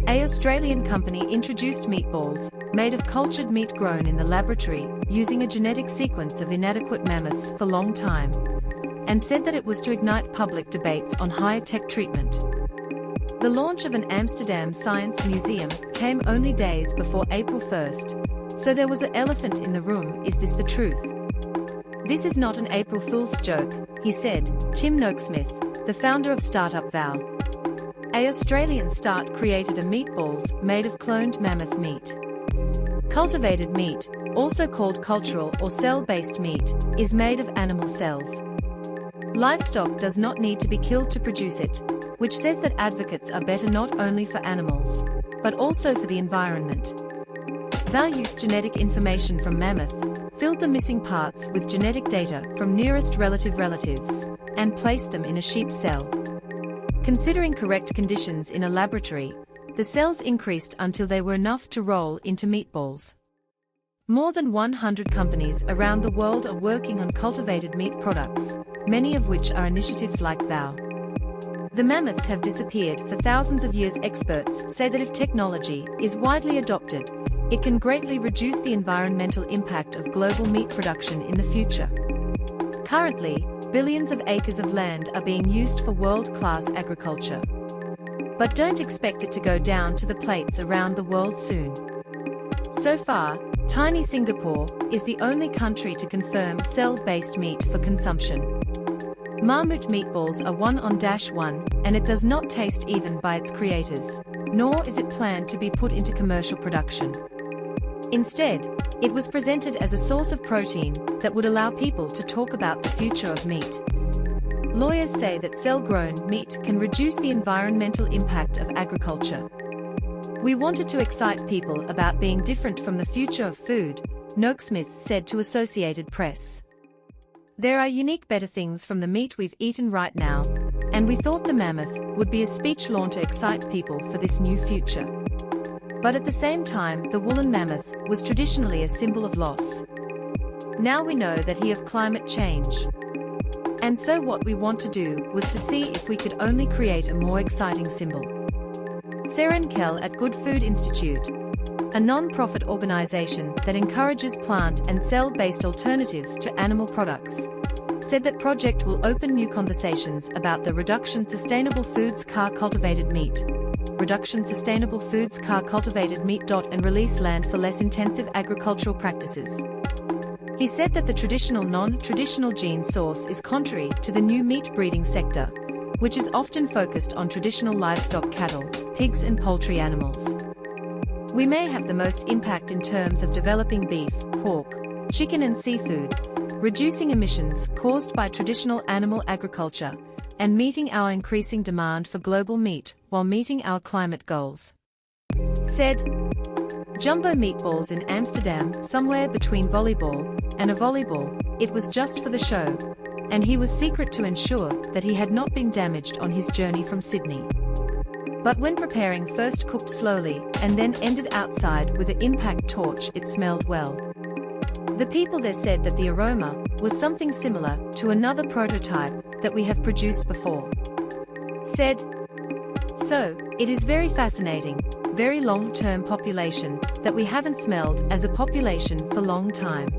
An Australian company introduced meatballs, made of cultured meat grown in the laboratory, using a genetic sequence of inadequate mammoths for a long time, and said that it was to ignite public debates on higher-tech treatment. The launch of an Amsterdam Science Museum came only days before April 1st, so there was an elephant in the room. Is this the truth? This is not an April Fool's joke, he said. Tim Noakesmith, the founder of Startup Vow. An Australian start created a meatballs made of cloned mammoth meat. Cultivated meat, also called cultural or cell-based meat, is made of animal cells. Livestock does not need to be killed to produce it, which says that advocates are better not only for animals, but also for the environment. Vow used genetic information from mammoth, filled the missing parts with genetic data from nearest relatives, and placed them in a sheep cell. Considering correct conditions in a laboratory, the cells increased until they were enough to roll into meatballs. More than 100 companies around the world are working on cultivated meat products, many of which are initiatives like Vow. The mammoths have disappeared for thousands of years. Experts say that if technology is widely adopted, it can greatly reduce the environmental impact of global meat production in the future. Currently, billions of acres of land are being used for world-class agriculture. But don't expect it to go down to the plates around the world soon. So far, tiny Singapore is the only country to confirm cell-based meat for consumption. Mamut meatballs are 1-on-1, and it does not taste even by its creators, nor is it planned to be put into commercial production. Instead, it was presented as a source of protein that would allow people to talk about the future of meat. Lawyers say that cell-grown meat can reduce the environmental impact of agriculture. We wanted to excite people about being different from the future of food, Noakesmith said to Associated Press. There are unique better things from the meat we've eaten right now, and we thought the mammoth would be a speech launcher, excite people for this new future. But at the same time, the woolen mammoth was traditionally a symbol of loss. Now we know that he of climate change. And so what we want to do was to see if we could only create a more exciting symbol. Seren Kell at Good Food Institute, a non-profit organization that encourages plant and cell-based alternatives to animal products, said that project will open new conversations about the Reduction Sustainable Foods Car Cultivated Meat, and release land for less intensive agricultural practices. He said that the traditional non-traditional gene source is contrary to the new meat breeding sector, which is often focused on traditional livestock cattle, pigs and poultry animals. We may have the most impact in terms of developing beef, pork, chicken and seafood, reducing emissions caused by traditional animal agriculture, and meeting our increasing demand for global meat while meeting our climate goals. Said Jumbo meatballs in Amsterdam, somewhere between volleyball and a volleyball, it was just for the show, and he was secret to ensure that he had not been damaged on his journey from Sydney. But when preparing, first cooked slowly and then ended outside with an impact torch, it smelled well. The people there said that the aroma was something similar to another prototype that we have produced before. Said, so, it is very fascinating, very long-term population that we haven't smelled as a population for a long time.